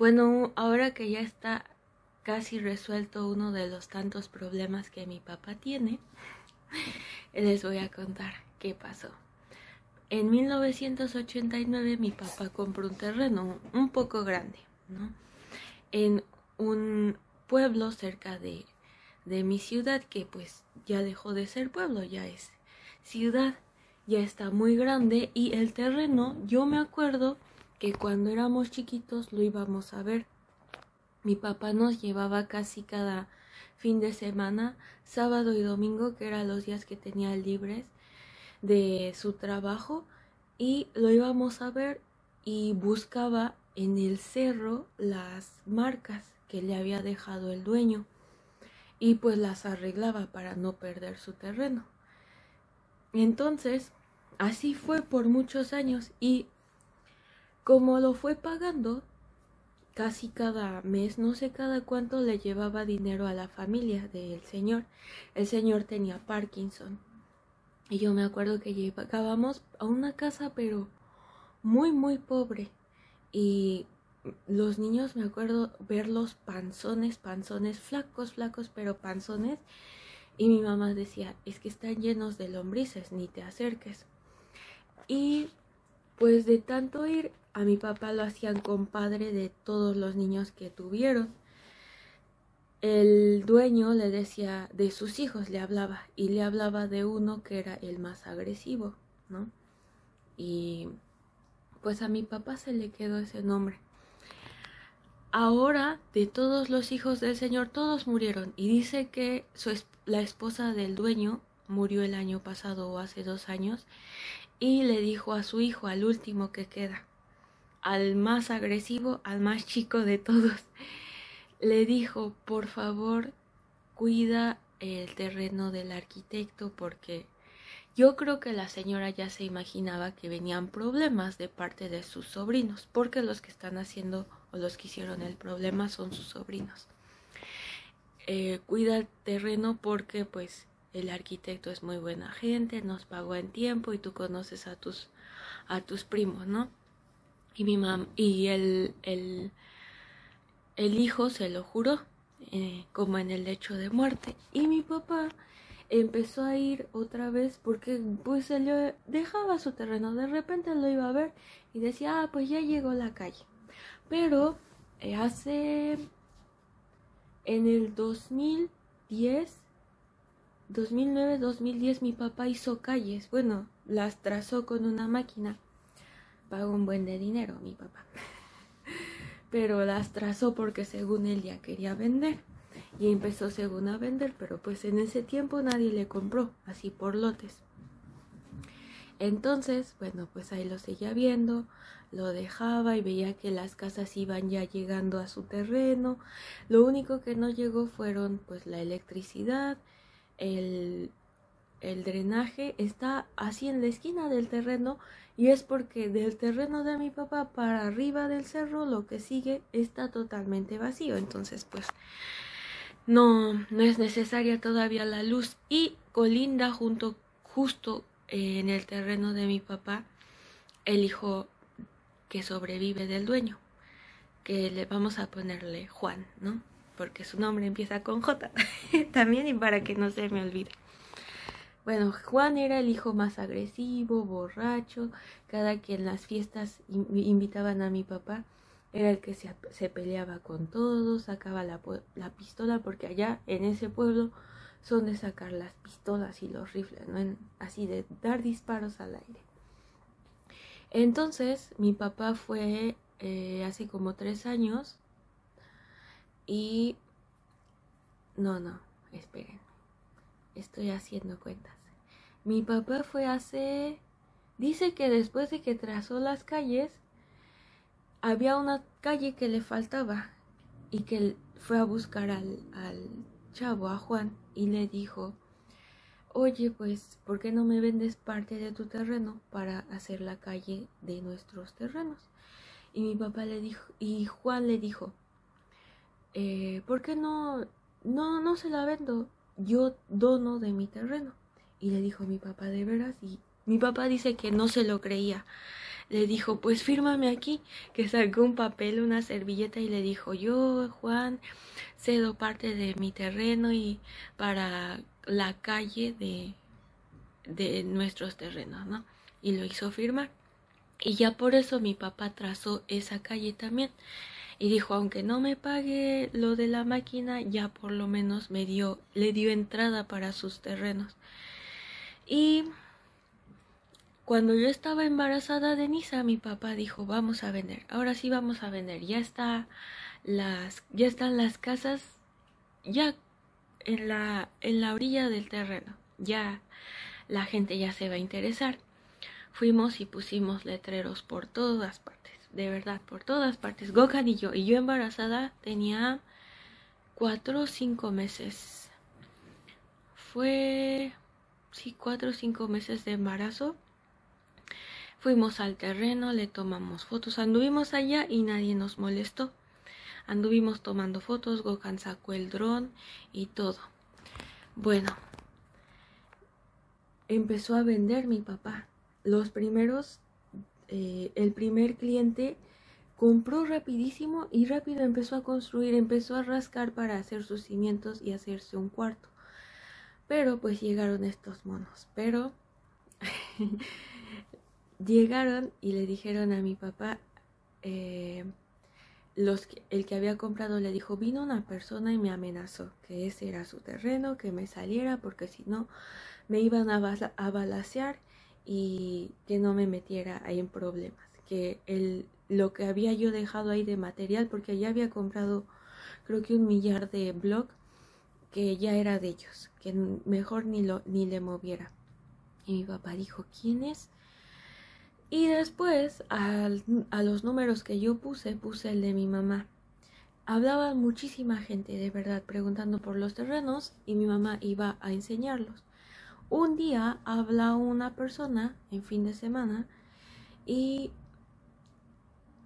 Bueno, ahora que ya está casi resuelto uno de los tantos problemas que mi papá tiene, les voy a contar qué pasó. En 1989 mi papá compró un terreno un poco grande, ¿no? En un pueblo cerca de mi ciudad, que pues ya dejó de ser pueblo, ya es ciudad, ya está muy grande. Y el terreno, yo me acuerdo que cuando éramos chiquitos lo íbamos a ver. Mi papá nos llevaba casi cada fin de semana, sábado y domingo, que eran los días que tenía libres de su trabajo, y lo íbamos a ver y buscaba en el cerro las marcas que le había dejado el dueño y pues las arreglaba para no perder su terreno. Entonces, así fue por muchos años, y como lo fue pagando, casi cada mes, no sé cada cuánto, le llevaba dinero a la familia del señor. El señor tenía Parkinson. Y yo me acuerdo que llegábamos a una casa, pero muy, muy pobre. Y los niños, me acuerdo verlos panzones, flacos, pero panzones. Y mi mamá decía, es que están llenos de lombrices, ni te acerques. Y pues de tanto ir, a mi papá lo hacían compadre de todos los niños que tuvieron. El dueño le decía de sus hijos, le hablaba, y le hablaba de uno que era el más agresivo, ¿no? Y pues a mi papá se le quedó ese nombre. Ahora, de todos los hijos del señor, todos murieron, y dice que la esposa del dueño murió el año pasado o hace 2 años, y le dijo a su hijo, al último que queda, al más agresivo, al más chico de todos, le dijo, por favor, cuida el terreno del arquitecto, porque yo creo que la señora ya se imaginaba que venían problemas de parte de sus sobrinos, porque los que están haciendo o los que hicieron el problema son sus sobrinos. Cuida el terreno porque pues el arquitecto es muy buena gente, nos pagó en tiempo y tú conoces a tus primos, ¿no? Y mi mamá y el hijo se lo juró, como en el lecho de muerte. Y mi papá empezó a ir otra vez porque pues se le dejaba su terreno. De repente lo iba a ver y decía, pues ya llegó la calle. Pero en el 2009-2010 mi papá hizo calles. Bueno, las trazó con una máquina. Pagó un buen de dinero mi papá. Pero las trazó porque según él ya quería vender. Y empezó según a vender, pero pues en ese tiempo nadie le compró, así por lotes. Entonces, bueno, pues ahí lo seguía viendo, lo dejaba y veía que las casas iban ya llegando a su terreno. Lo único que no llegó fueron pues la electricidad, el drenaje. Está así en la esquina del terreno, y es porque del terreno de mi papá para arriba del cerro lo que sigue está totalmente vacío. Entonces pues no es necesaria todavía la luz. Y colinda justo en el terreno de mi papá el hijo que sobrevive del dueño, que le vamos a ponerle Juan, ¿no? Porque su nombre empieza con J también, y para que no se me olvide. Bueno, Juan era el hijo más agresivo, borracho. Cada que en las fiestas invitaban a mi papá, era el que se peleaba con todos, sacaba la pistola, porque allá en ese pueblo son de sacar las pistolas y los rifles, ¿no? Así de dar disparos al aire. Entonces mi papá fue hace como 3 años y... No, esperen. Estoy haciendo cuentas. Mi papá fue dice que después de que trazó las calles, había una calle que le faltaba, y que fue a buscar al chavo, a Juan, y le dijo, oye, pues, ¿por qué no me vendes parte de tu terreno para hacer la calle de nuestros terrenos? Y mi papá le dijo, y Juan le dijo, ¿por qué no se la vendo? Yo dono de mi terreno. Y le dijo mi papá, ¿de veras? Y mi papá dice que no se lo creía. le dijo, pues fírmame aquí, que sacó un papel, una servilleta y le dijo, yo, Juan, cedo parte de mi terreno y para la calle de nuestros terrenos, ¿no? Y lo hizo firmar. Y ya por eso mi papá trazó esa calle también. Y dijo, aunque no me pague lo de la máquina, ya por lo menos le dio entrada para sus terrenos. Y cuando yo estaba embarazada de Nisa, mi papá dijo, vamos a vender. Ahora sí vamos a vender. Ya están las casas ya en la orilla del terreno. Ya la gente ya se va a interesar. Fuimos y pusimos letreros por todas partes, de verdad, por todas partes. Gokan y yo embarazada tenía 4 o 5 meses. Fue, sí, 4 o 5 meses de embarazo. Fuimos al terreno, le tomamos fotos, anduvimos allá y nadie nos molestó. Anduvimos tomando fotos, Gokan sacó el dron y todo. Bueno, empezó a vender mi papá. Los primeros, el primer cliente compró rapidísimo y rápido empezó a construir, empezó a rascar para hacer sus cimientos y hacerse un cuarto. Pero pues llegaron estos monos, pero llegaron y le dijeron a mi papá, el que había comprado le dijo, vino una persona y me amenazó que ese era su terreno, que me saliera porque si no me iban a balacear y que no me metiera ahí en problemas, que lo que había yo dejado ahí de material, porque ya había comprado creo que 1 millar de block, que ya era de ellos, que mejor ni le moviera. Y mi papá dijo, ¿quién es? Y después a los números que yo puse el de mi mamá. Hablaba muchísima gente, de verdad, preguntando por los terrenos y mi mamá iba a enseñarlos. Un día habla una persona en fin de semana y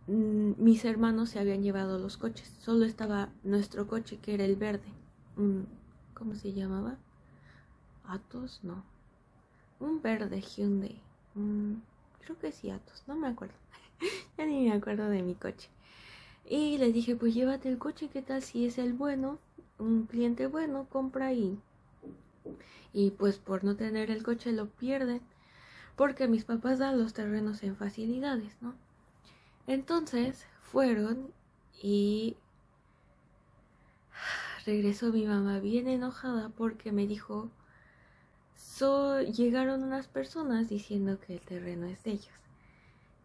mis hermanos se habían llevado los coches. Solo estaba nuestro coche, que era el verde. ¿Cómo se llamaba? Atos, no. Un verde Hyundai. Creo que sí, Atos, no me acuerdo. Ya ni me acuerdo de mi coche. Y les dije, pues llévate el coche, ¿qué tal si es el bueno? Un cliente bueno, compra ahí. Y pues por no tener el coche lo pierden, porque mis papás dan los terrenos en facilidades, ¿no? Entonces fueron y regresó mi mamá bien enojada porque me dijo, llegaron unas personas diciendo que el terreno es de ellos,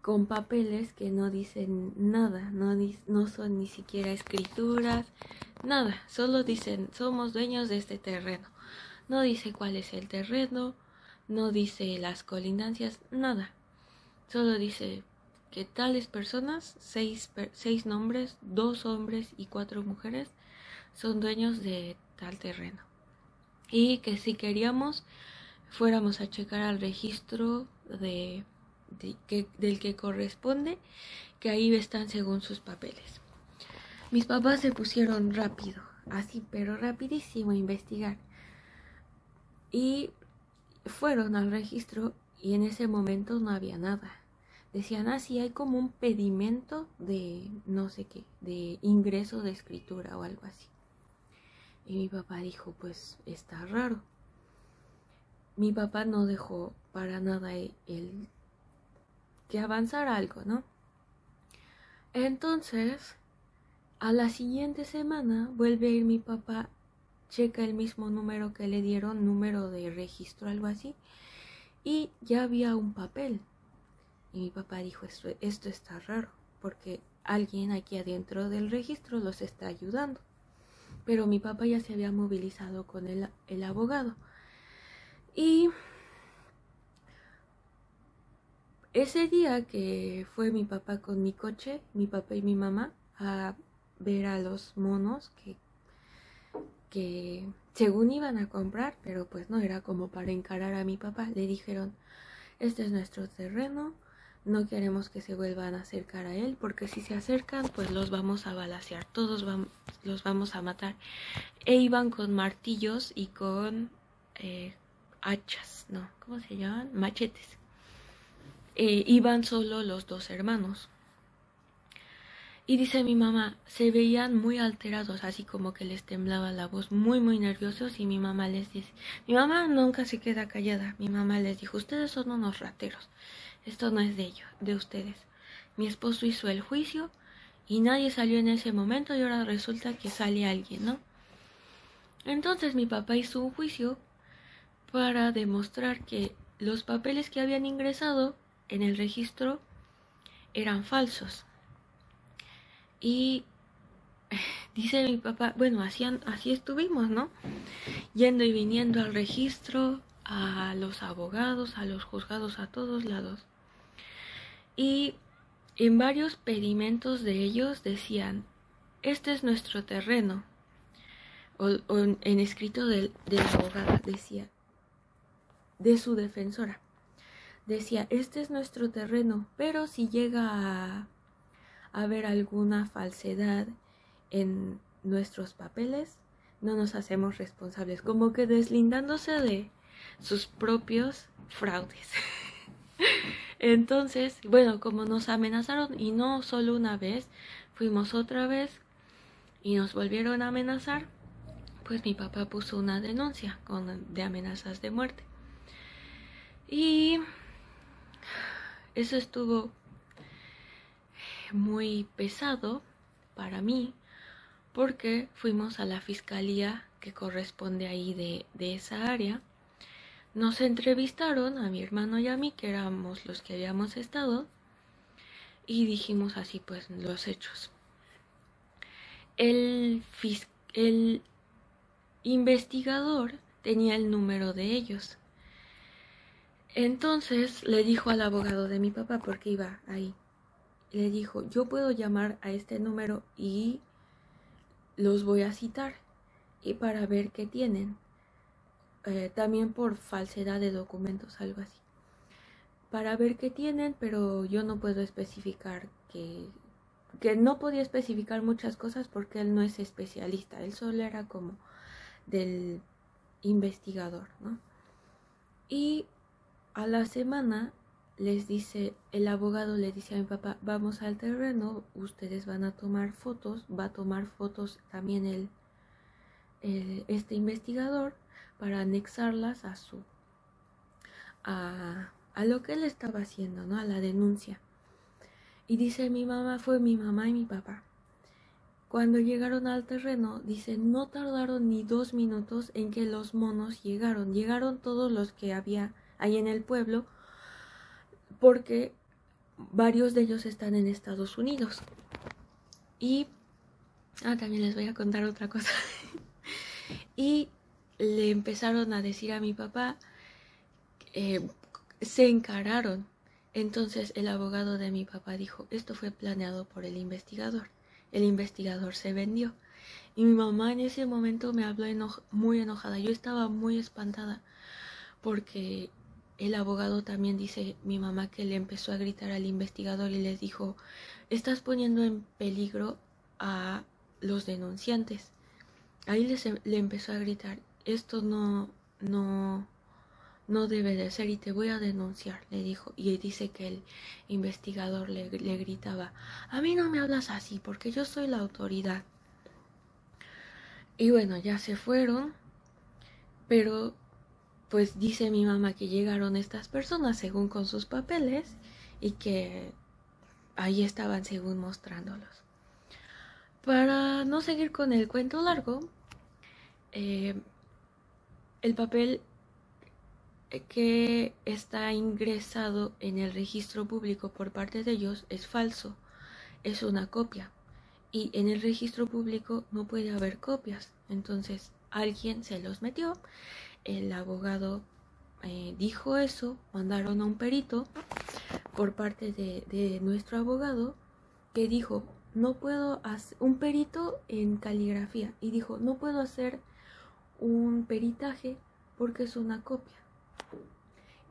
con papeles que no dicen nada, no son ni siquiera escrituras, nada, solo dicen, somos dueños de este terreno. No dice cuál es el terreno, no dice las colindancias, nada. Solo dice que tales personas, 6 nombres, 2 hombres y 4 mujeres, son dueños de tal terreno. Y que si queríamos, fuéramos a checar al registro del que corresponde, que ahí están según sus papeles. Mis papás se pusieron rápido, así, pero rapidísimo a investigar. Y fueron al registro y en ese momento no había nada. Decían, sí, hay como un pedimento de no sé qué, de ingreso de escritura o algo así. Y mi papá dijo, pues está raro. Mi papá no dejó para nada el que avanzara algo, ¿no? Entonces, a la siguiente semana vuelve a ir mi papá, checa el mismo número que le dieron, número de registro, algo así, y ya había un papel. Y mi papá dijo, esto está raro, porque alguien aquí adentro del registro los está ayudando. Pero mi papá ya se había movilizado con el abogado. Y ese día que fue mi papá con mi coche, mi papá y mi mamá, a ver a los monos que según iban a comprar, pero pues no era como para encarar a mi papá. Le dijeron, este es nuestro terreno, no queremos que se vuelvan a acercar a él, porque si se acercan pues los vamos a balacear, los vamos a matar. E iban con martillos y con hachas, no, ¿cómo se llaman? Machetes. iban solo los dos hermanos. Y dice mi mamá, se veían muy alterados, así como que les temblaba la voz, muy nerviosos, y mi mamá les dice, mi mamá nunca se queda callada, mi mamá les dijo, ustedes son unos rateros, esto no es de ellos, de ustedes. Mi esposo hizo el juicio y nadie salió en ese momento y ahora resulta que sale alguien, ¿no? Entonces mi papá hizo un juicio para demostrar que los papeles que habían ingresado en el registro eran falsos. Y dice mi papá, bueno, así estuvimos, ¿no? Yendo y viniendo al registro, a los abogados, a los juzgados, a todos lados. Y en varios pedimentos de ellos decían, este es nuestro terreno. O en escrito de la abogada decía, de su defensora, decía, este es nuestro terreno, pero si llega a haber alguna falsedad en nuestros papeles, no nos hacemos responsables, como que deslindándose de sus propios fraudes. Entonces, bueno, como nos amenazaron, y no solo una vez, fuimos otra vez y nos volvieron a amenazar, pues mi papá puso una denuncia de amenazas de muerte. Y eso estuvo muy pesado para mí, porque fuimos a la fiscalía que corresponde ahí de esa área. Nos entrevistaron a mi hermano y a mí, que éramos los que habíamos estado, y dijimos así pues los hechos. El investigador tenía el número de ellos. Entonces le dijo al abogado de mi papá, porque iba ahí, le dijo, yo puedo llamar a este número y los voy a citar y para ver qué tienen. También por falsedad de documentos, algo así. Para ver qué tienen, pero yo no puedo especificar que no podía especificar muchas cosas porque él no es especialista, él solo era como del investigador, ¿no? Y a la semana les dice, el abogado le dice a mi papá, vamos al terreno, ustedes van a tomar fotos, va a tomar fotos también este investigador para anexarlas a lo que él estaba haciendo, ¿no? A la denuncia. Y dice mi mamá, fue mi mamá y mi papá. Cuando llegaron al terreno, dice, no tardaron ni 2 minutos en que los monos llegaron. Llegaron todos los que había ahí en el pueblo, porque varios de ellos están en Estados Unidos. Y también les voy a contar otra cosa. Y le empezaron a decir a mi papá, se encararon. Entonces el abogado de mi papá dijo, esto fue planeado por el investigador. El investigador se vendió. Y mi mamá en ese momento me habló muy enojada. Yo estaba muy espantada porque el abogado también dice, mi mamá, que le empezó a gritar al investigador y les dijo, estás poniendo en peligro a los denunciantes. Ahí le empezó a gritar, esto no debe de ser y te voy a denunciar, le dijo. Y dice que el investigador le gritaba, a mí no me hablas así porque yo soy la autoridad. Y bueno, ya se fueron, pero pues dice mi mamá que llegaron estas personas según con sus papeles y que ahí estaban según mostrándolos. Para no seguir con el cuento largo, el papel que está ingresado en el registro público por parte de ellos es falso, es una copia. Y en el registro público no puede haber copias, entonces alguien se los metió. El abogado dijo eso, mandaron a un perito por parte de nuestro abogado que dijo, no puedo hacer un perito en caligrafía, y dijo, no puedo hacer un peritaje porque es una copia.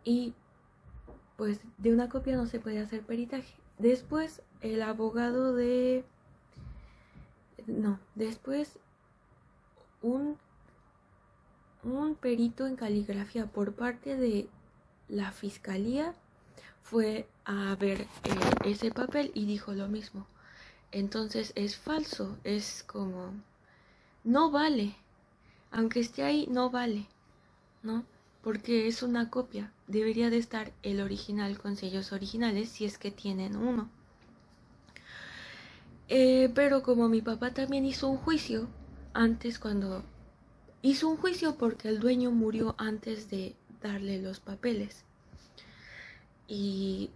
Y pues de una copia no se puede hacer peritaje. Después el abogado después un perito en caligrafía por parte de la fiscalía fue a ver ese papel y dijo lo mismo. Entonces es falso, es como, no vale, aunque esté ahí, no vale, ¿no? Porque es una copia, debería de estar el original con sellos originales si es que tienen uno. Pero como mi papá también hizo un juicio, hizo un juicio porque el dueño murió antes de darle los papeles. Y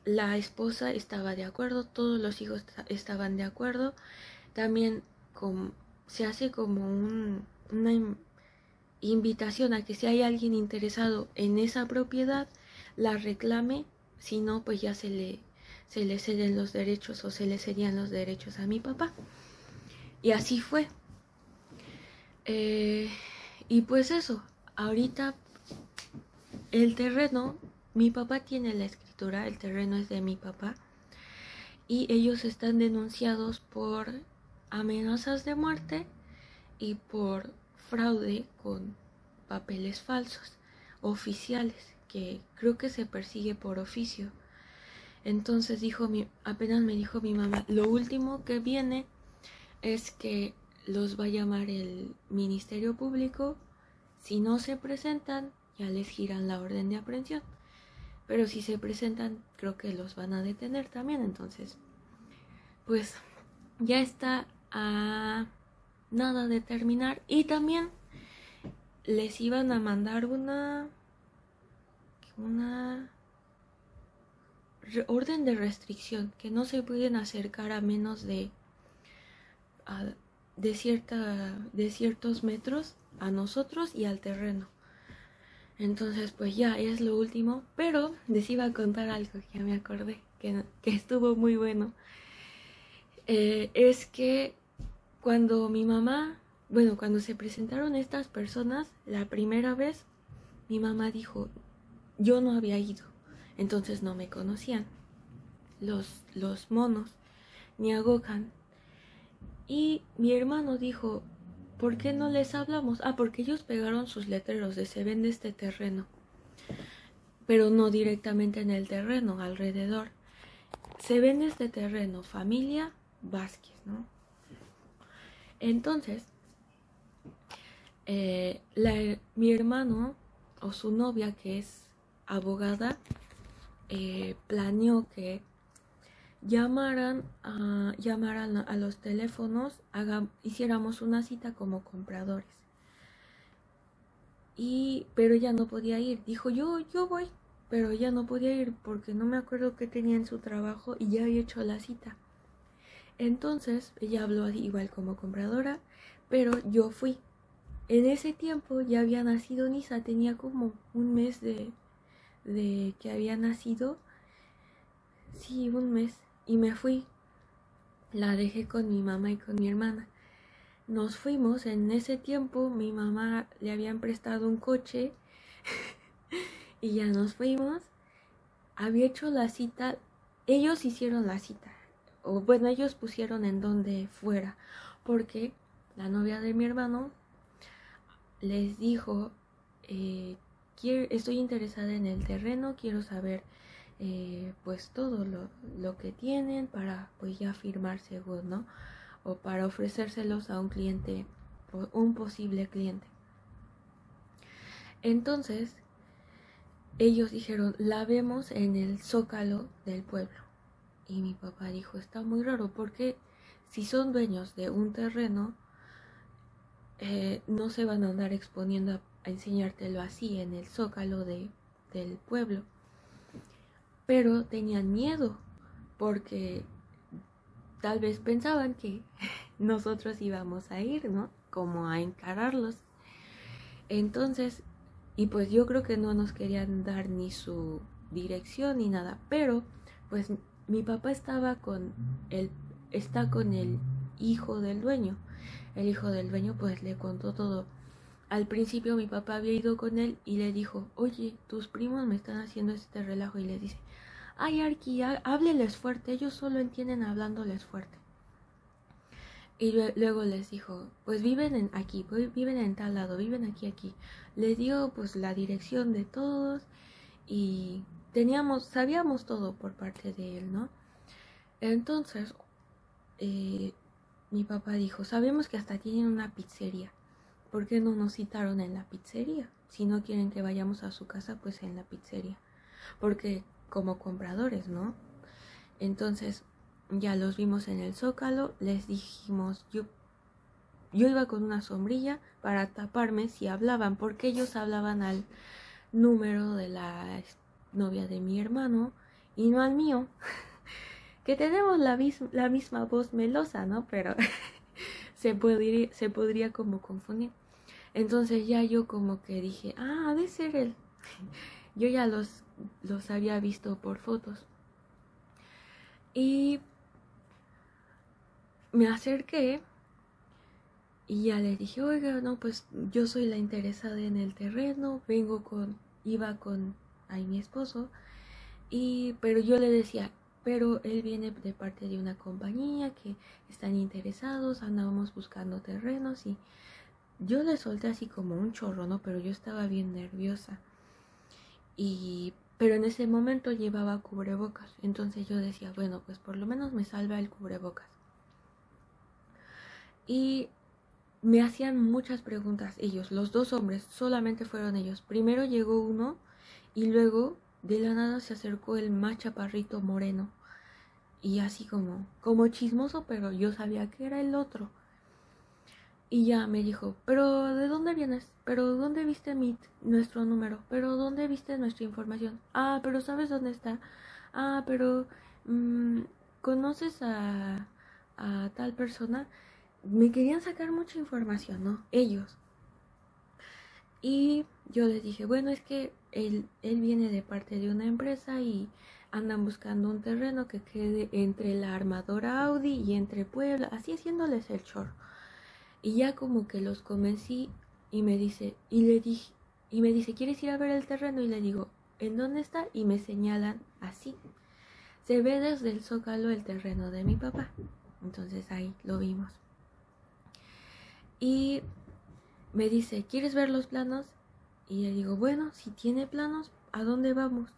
la esposa estaba de acuerdo, todos los hijos estaban de acuerdo. También se hace como una invitación a que si hay alguien interesado en esa propiedad, la reclame, si no, pues ya se le ceden los derechos o se le cedían los derechos a mi papá. Y así fue. Y pues eso, ahorita el terreno, mi papá tiene la escritura, el terreno es de mi papá, y ellos están denunciados por amenazas de muerte y por fraude con papeles falsos, oficiales, que creo que se persigue por oficio. Entonces apenas me dijo mi mamá, lo último que viene es que los va a llamar el Ministerio Público. Si no se presentan, ya les giran la orden de aprehensión. Pero si se presentan, creo que los van a detener también. Entonces, pues ya está a nada de terminar. Y también les iban a mandar una orden de restricción, que no se pueden acercar a menos de ciertos metros a nosotros y al terreno. Entonces pues ya es lo último, pero les iba a contar algo que ya me acordé, que estuvo muy bueno. Es que cuando cuando se presentaron estas personas, la primera vez, mi mamá dijo, yo no había ido, entonces no me conocían los monos, ni a Gohan. Y mi hermano dijo, ¿por qué no les hablamos? Porque ellos pegaron sus letreros de se vende este terreno, pero no directamente en el terreno, alrededor. Se vende este terreno, familia Vázquez, ¿no? Entonces, mi hermano o su novia, que es abogada, planeó que llamaran a los teléfonos, hiciéramos una cita como compradores. Pero ella no podía ir. Dijo, yo voy, pero ella no podía ir porque no me acuerdo qué tenía en su trabajo y ya había hecho la cita. Entonces ella habló igual como compradora, pero yo fui. En ese tiempo ya había nacido Nisa, tenía como un mes de que había nacido. Sí, un mes. Y me fui. La dejé con mi mamá y con mi hermana. Nos fuimos. En ese tiempo mi mamá le habían prestado un coche y ya nos fuimos. Había hecho la cita. Ellos hicieron la cita. O bueno, ellos pusieron en donde fuera. Porque la novia de mi hermano les dijo, estoy interesada en el terreno, quiero saber pues todo lo que tienen para pues ya firmar seguro, ¿no? O para ofrecérselos a un cliente, un posible cliente. Entonces ellos dijeron, la vemos en el zócalo del pueblo. Y mi papá dijo, está muy raro porque si son dueños de un terreno, no se van a andar exponiendo a enseñártelo así en el zócalo del pueblo. Pero tenían miedo porque tal vez pensaban que nosotros íbamos a ir, ¿no? Como a encararlos. Entonces, y pues yo creo que no nos querían dar ni su dirección ni nada, pero pues mi papá está con el hijo del dueño. El hijo del dueño pues le contó todo. Al principio mi papá había ido con él y le dijo, oye, tus primos me están haciendo este relajo, y le dice, ay, Arqui, hábleles fuerte, ellos solo entienden hablándoles fuerte. Y luego les dijo, pues viven aquí, viven en tal lado, viven aquí. Les dio pues la dirección de todos y sabíamos todo por parte de él, ¿no? Entonces, mi papá dijo, sabemos que hasta tienen una pizzería. ¿Por qué no nos citaron en la pizzería? Si no quieren que vayamos a su casa, pues en la pizzería. Porque como compradores, ¿no? Entonces, ya los vimos en el Zócalo, les dijimos, yo iba con una sombrilla para taparme si hablaban, porque ellos hablaban al número de la novia de mi hermano y no al mío. Que tenemos la misma voz melosa, ¿no? Pero se podría como confundir. Entonces ya yo como que dije, ha de ser él. Yo ya los había visto por fotos. Y me acerqué y ya le dije, oiga, no, pues yo soy la interesada en el terreno, iba con mi esposo, pero yo le decía, pero él viene de parte de una compañía que están interesados, andábamos buscando terrenos y yo le solté así como un chorro, ¿no? Pero yo estaba bien nerviosa. Pero en ese momento llevaba cubrebocas, entonces yo decía, bueno, pues por lo menos me salva el cubrebocas. Y me hacían muchas preguntas ellos, los dos hombres, solamente fueron ellos. Primero llegó uno y luego de la nada se acercó el más chaparrito moreno. Y así como chismoso, pero yo sabía que era el otro. Y ya me dijo, pero ¿de dónde vienes? ¿Pero dónde viste nuestro número? ¿Pero dónde viste nuestra información? Ah, pero ¿sabes dónde está? Ah, pero ¿conoces a tal persona? Me querían sacar mucha información, ¿no? Ellos. Y yo les dije, bueno, es que él viene de parte de una empresa y andan buscando un terreno que quede entre la armadora Audi y entre Puebla, así haciéndoles el chorro. Y ya como que los convencí y me dice, ¿quieres ir a ver el terreno? Y le digo, ¿en dónde está? Y me señalan así. Se ve desde el Zócalo el terreno de mi papá. Entonces ahí lo vimos. Y me dice, ¿quieres ver los planos? Y le digo, bueno, si tiene planos, ¿a dónde vamos?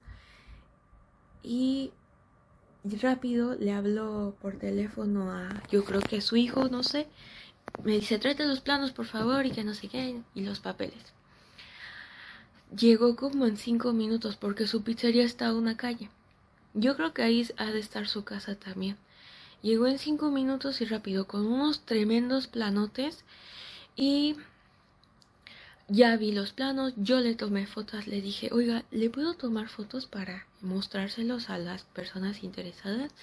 Y rápido le habló por teléfono yo creo que su hijo, no sé. Me dice, tráete los planos, por favor, y que no sé qué, y los papeles. Llegó como en 5 minutos porque su pizzería está a una calle. Yo creo que ahí ha de estar su casa también. Llegó en 5 minutos y rápido, con unos tremendos planotes, y ya vi los planos, yo le tomé fotos, le dije, oiga, ¿le puedo tomar fotos para mostrárselos a las personas interesadas?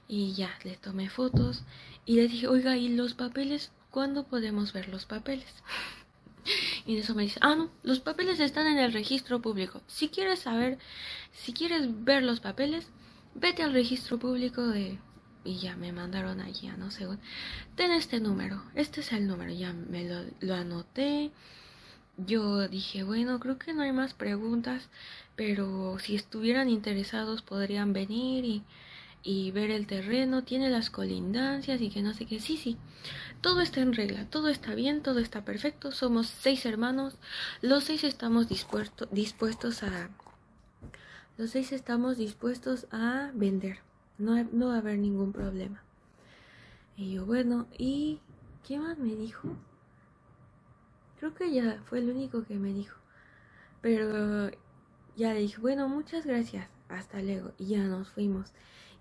Y ya, le tomé fotos y le dije, oiga, ¿y los papeles? ¿Cuándo podemos ver los papeles? Y de eso me dice, no, los papeles están en el registro público. Si quieres ver los papeles, vete al registro público Y ya me mandaron allí a no sé, ten este número, este es el número, ya me lo anoté. Yo dije, bueno, creo que no hay más preguntas, pero si estuvieran interesados podrían venir y ver el terreno, tiene las colindancias y que no sé qué. Sí, todo está en regla, todo está bien, todo está perfecto, somos 6 hermanos, los 6 estamos dispuestos a vender, no va a haber ningún problema. Y yo, bueno, ¿y qué más me dijo? Creo que ya fue el único que me dijo. Pero ya le dije, bueno, muchas gracias, hasta luego. Y ya nos fuimos.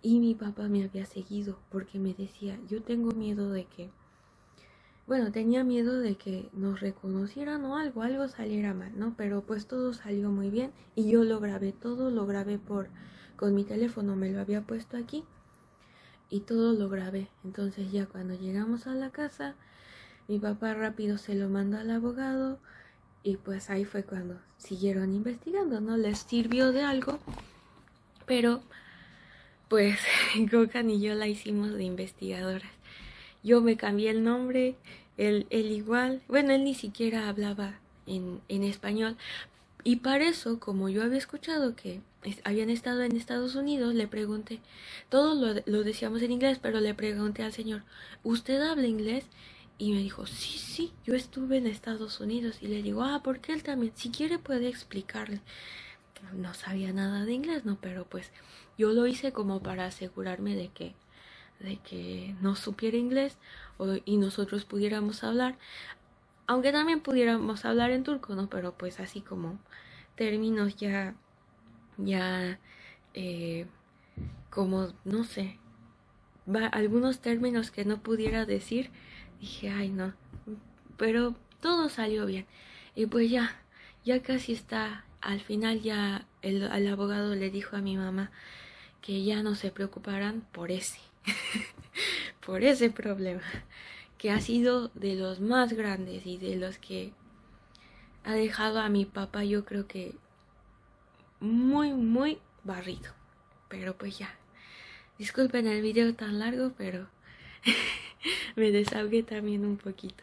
Y mi papá me había seguido porque me decía, yo tengo miedo de que... tenía miedo de que nos reconocieran o algo saliera mal, ¿no? Pero pues todo salió muy bien y yo lo grabé todo, con mi teléfono, me lo había puesto aquí y todo lo grabé. Entonces ya cuando llegamos a la casa... Mi papá rápido se lo mandó al abogado y pues ahí fue cuando siguieron investigando, ¿no? Les sirvió de algo, pero pues Gokan y yo la hicimos de investigadoras. Yo me cambié el nombre, él igual, él ni siquiera hablaba en español. Y para eso, como yo había escuchado que habían estado en Estados Unidos, le pregunté, todos lo decíamos en inglés, pero le pregunté al señor, ¿usted habla inglés? Y me dijo, sí, yo estuve en Estados Unidos. Y le digo, porque él también, si quiere puede explicarle. no sabía nada de inglés, ¿no? Pero pues yo lo hice como para asegurarme de que no supiera inglés y nosotros pudiéramos hablar, aunque también pudiéramos hablar en turco, ¿no? Pero pues así como términos ya, eh, como, no sé, algunos términos que no pudiera decir, dije, ay no, pero todo salió bien. Y pues ya casi está, al final ya el abogado le dijo a mi mamá que ya no se preocuparan por ese problema, que ha sido de los más grandes y de los que ha dejado a mi papá, yo creo que muy barrido. Pero pues ya, disculpen el video tan largo, pero me desahogué también un poquito.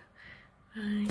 Ay.